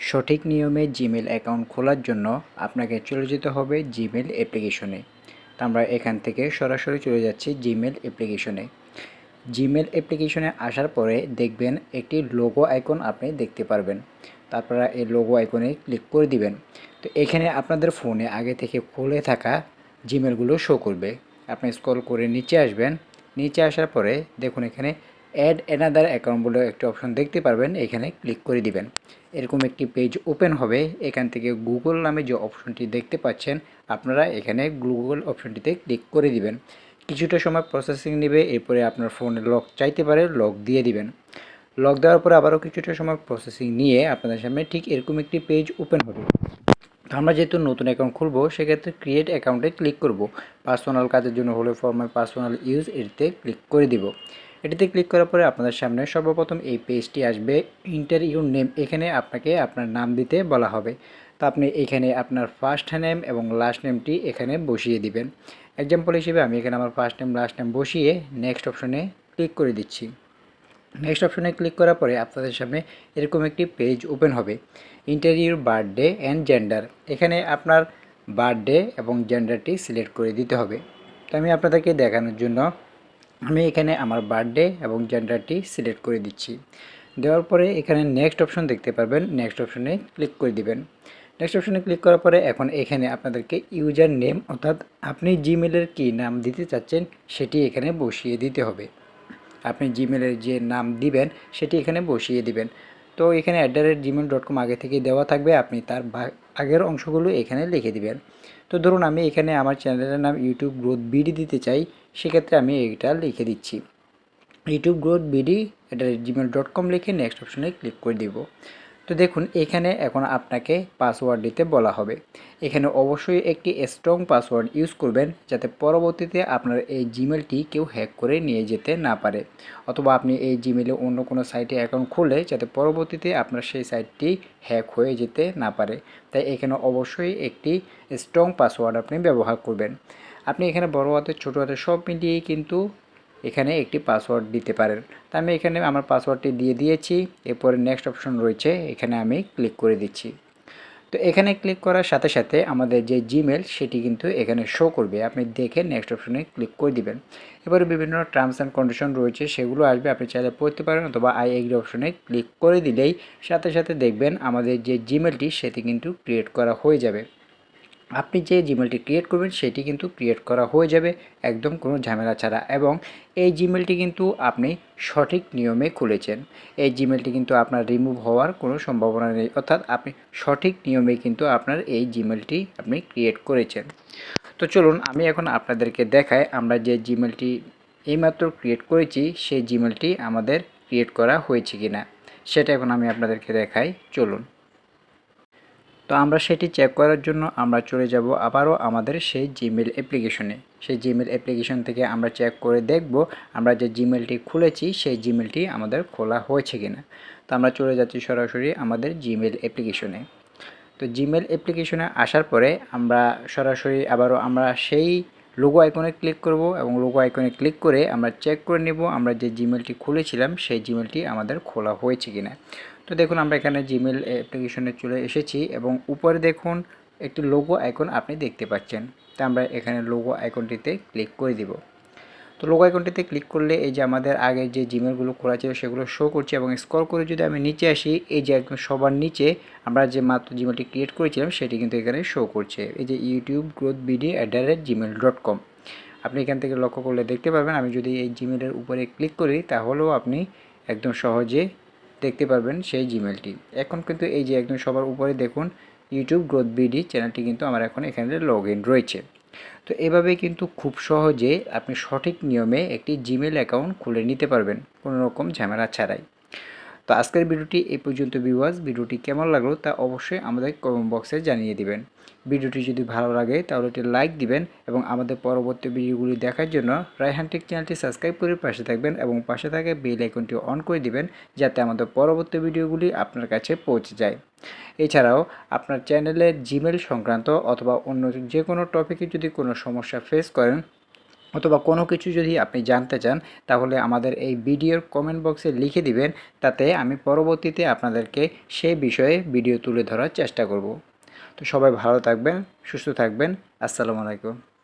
সঠিক নিয়মে Gmail account খোলার জন্য আপনাকে চলে যেতে হবে জিমেল অ্যাপ্লিকেশনে। তো আমরা এখান থেকে সরাসরি চলে যাচ্ছি জিমেল অ্যাপ্লিকেশনে। জিমেল অ্যাপ্লিকেশনে আসার পরে দেখবেন একটি লোগো আইকন আপনি দেখতে পারবেন। তারপরে এই লোগো আইকনে ক্লিক করে দিবেন। তো এখানে আপনাদের ফোনে আগে থেকে খুলে থাকা জিমেলগুলো শো করবে। আপনি স্ক্রল করে নিচে আসবেন। নিচে আসার পরে দেখুন এখানে অ্যাড অ্যানাদার অ্যাকাউন্ট বলে একটি অপশন দেখতে পারবেন, এখানে ক্লিক করে দিবেন। এরকম একটি পেজ ওপেন হবে। এখান থেকে গুগল নামে যে অপশনটি দেখতে পাচ্ছেন আপনারা এখানে গুগল অপশনটিতে ক্লিক করে দিবেন। কিছুটা সময় প্রসেসিং নেবে, এরপরে আপনার ফোনে লক চাইতে পারে, লক দিয়ে দিবেন। লক দেওয়ার পরে আবারও কিছুটা সময় প্রসেসিং নিয়ে আপনাদের সামনে ঠিক এরকম একটি পেজ ওপেন হবে। আমরা যেহেতু নতুন অ্যাকাউন্ট খুলবো সেক্ষেত্রে ক্রিয়েট অ্যাকাউন্টে ক্লিক করব। পার্সোনাল কাজের জন্য হলে ফর মাই পার্সোনাল ইউজ এটিতে ক্লিক করে দিব। এটিতে ক্লিক করার পরে আপনাদের সামনে সর্বপ্রথম এই পেজটি আসবে। ইন্টার ইউর নেম, এখানে আপনাকে আপনার নাম দিতে বলা হবে। তো আপনি এখানে আপনার ফার্স্ট নেম এবং লাস্ট নেমটি এখানে বসিয়ে দিবেন। এক্সাম্পল হিসেবে আমি এখানে আমার ফার্স্ট নেম লাস্ট নেম বসিয়ে নেক্সট অপশনে ক্লিক করে দিচ্ছি। নেক্সট অপশনে ক্লিক করার পরে আপনাদের সামনে এরকম একটি পেজ ওপেন হবে। ইন্টারভিউ বার্থডে অ্যান্ড জেন্ডার, এখানে আপনার বার্থডে এবং জেন্ডারটি সিলেক্ট করে দিতে হবে। তো আমি আপনাদেরকে দেখানোর জন্য আমি এখানে আমার বার্থডে এবং জেন্ডারটি সিলেক্ট করে দিচ্ছি। দেওয়ার পরে এখানে নেক্সট অপশন দেখতে পারবেন, নেক্সট অপশনে ক্লিক করে দিবেন। নেক্সট অপশনে ক্লিক করার পরে এখন এখানে আপনাদেরকে ইউজার নেম অর্থাৎ আপনি জিমেলের কী নাম দিতে চাচ্ছেন সেটি এখানে বসিয়ে দিতে হবে। আপনি জিমেলের যে নাম দিবেন সেটি এখানে বসিয়ে দিবেন। তো এখানে @gmail.com আগে থেকে দেওয়া থাকবে, আপনি তার আগের অংশগুলো এখানে লিখে দিবেন। তো ধরুন আমি এখানে আমার চ্যানেলের নাম ইউটিউব গ্রোথ বিডি দিতে চাই, সেক্ষেত্রে আমি এটা লিখে দিচ্ছি ইউটিউব গ্রোথ বিডি @gmail.com লিখে নেক্সট অপশনে ক্লিক করে দিব। তো দেখুন এখানে এখন আপনাকে পাসওয়ার্ড দিতে বলা হবে। এখানে অবশ্যই একটি স্ট্রং পাসওয়ার্ড ইউজ করবেন যাতে পরবর্তীতে আপনার এই জিমেলটি কেউ হ্যাক করে নিয়ে যেতে না পারে, অথবা আপনি এই জিমেলে অন্য কোনো সাইটে অ্যাকাউন্ট খুলে যাতে পরবর্তীতে আপনার সেই সাইটটি হ্যাক হয়ে যেতে না পারে। তাই এখানে অবশ্যই একটি স্ট্রং পাসওয়ার্ড আপনি ব্যবহার করবেন। আপনি এখানে বড় হাতের ছোটো হাতের সব মিলিয়েই কিন্তু এখানে একটি পাসওয়ার্ড দিতে পারেন। তা আমি এখানে আমার পাসওয়ার্ডটি দিয়ে দিয়েছি। এরপরে নেক্সট অপশন রয়েছে, এখানে আমি ক্লিক করে দিচ্ছি। তো এখানে ক্লিক করার সাথে সাথে আমাদের যে জিমেল সেটি কিন্তু এখানে শো করবে, আপনি দেখে নেক্সট অপশনে ক্লিক করে দিবেন। এবারে বিভিন্ন টার্মস অ্যান্ড কন্ডিশন রয়েছে সেগুলো আসবে, আপনি চাইলে পড়তে পারেন অথবা আই এগ্রি অপশনে ক্লিক করে দিলেই সাথে সাথে দেখবেন আমাদের যে জিমেলটি সেটি কিন্তু ক্রিয়েট করা হয়ে যাবে। আপনি যে জিমেলটি ক্রিয়েট করবেন সেটি কিন্তু ক্রিয়েট করা হয়ে যাবে একদম কোনো ঝামেলা ছাড়া, এবং এই জিমেলটি কিন্তু আপনি সঠিক নিয়মে খুলেছেন। এই জিমেলটি কিন্তু আপনার রিমুভ হওয়ার কোনো সম্ভাবনা নেই, অর্থাৎ আপনি সঠিক নিয়মে কিন্তু আপনার এই জিমেলটি আপনি ক্রিয়েট করেছেন। তো চলুন আমি এখন আপনাদেরকে দেখাই আমরা যে জিমেলটি এইমাত্র ক্রিয়েট করেছি সেই জিমেলটি আমাদের ক্রিয়েট করা হয়েছে কিনা, সেটা এখন আমি আপনাদেরকে দেখাই, চলুন। তো আমরা সেটি চেক করার জন্য আমরা চলে যাব আবারও আমাদের সেই জিমেল অ্যাপ্লিকেশনে। সেই জিমেল অ্যাপ্লিকেশন থেকে আমরা চেক করে দেখব আমরা যে জিমেলটি খুলেছি সেই জিমেলটি আমাদের খোলা হয়েছে কিনা। তো আমরা চলে যাচ্ছি সরাসরি আমাদের জিমেল অ্যাপ্লিকেশনে। তো জিমেল অ্যাপ্লিকেশনে আসার পরে আমরা সরাসরি আবারও আমরা সেই লোগো আইকনে ক্লিক করব, এবং লোগো আইকনে ক্লিক করে আমরা চেক করে নেব আমরা যে জিমেলটি খুলেছিলাম সেই জিমেলটি আমাদের খোলা হয়েছে কিনা। তো দেখুন আমরা এখানে জিমেল অ্যাপ্লিকেশনে চলে এসেছি এবং উপরে দেখুন একটি লোগো আইকন আপনি দেখতে পাচ্ছেন। তো আমরা এখানে লোগো আইকনটিতে ক্লিক করে দিব। তো লোগো আইকনটিতে ক্লিক করলে এই যে আমাদের আগে যে জিমেলগুলো খোলা ছিল সেগুলো শো করছে, এবং স্ক্রল করে যদি আমি নিচে আসি এই যে একদম সবার নিচে আমরা যে মাত্র জিমেলটি ক্রিয়েট করেছিলাম সেটি কিন্তু এখানে শো করছে, এই যে ইউটিউব গ্রোথ বিডি @gmail.com। আপনি এখান থেকে লক্ষ্য করলে দেখতে পাবেন আমি যদি এই জিমেলের উপরে ক্লিক করি তাহলেও আপনি একদম সহজে দেখতে পারবেন সেই জিমেলটি। এখন কিন্তু এই যে একদম সবার উপরে দেখুন ইউটিউব গ্রোথ বিডি চ্যানেলটি কিন্তু আমার এখন এখানে লগ ইন রয়েছে। তো এভাবে কিন্তু খুব সহজে আপনি সঠিক নিয়মে একটি জিমেল অ্যাকাউন্ট খুলে নিতে পারবেন কোনো রকম ঝামেলা ছাড়াই। তো আজকের ভিডিওটি এই পর্যন্ত ভিউয়ার্স, ভিডিওটি কেমন লাগলো তা অবশ্যই আমাদের কমেন্ট বক্সে জানিয়ে দিবেন। ভিডিওটি যদি ভালো লাগে তাহলে একটি লাইক দিবেন, এবং আমাদের পরবর্তী ভিডিওগুলি দেখার জন্য রায়হান টেক চ্যানেলটি সাবস্ক্রাইব করে পাশে থাকবেন, এবং পাশে থাকা বেল আইকনটি অন করে দিবেন যাতে আমাদের পরবর্তী ভিডিওগুলি আপনার কাছে পৌঁছে যায়। এছাড়াও আপনার চ্যানেলের জিমেল সংক্রান্ত অথবা অন্য যে কোনো টপিকে যদি কোনো সমস্যা ফেস করেন অথবা কোনো কিছু যদি আপনি জানতে চান তাহলে আমাদের এই ভিডিওর কমেন্ট বক্সে লিখে দিবেন, তাতে আমি পরবর্তীতে আপনাদেরকে সেই বিষয়ে ভিডিও তুলে ধরার চেষ্টা করব। তো সবাই ভালো থাকবেন, সুস্থ থাকবেন। আসসালামু আলাইকুম।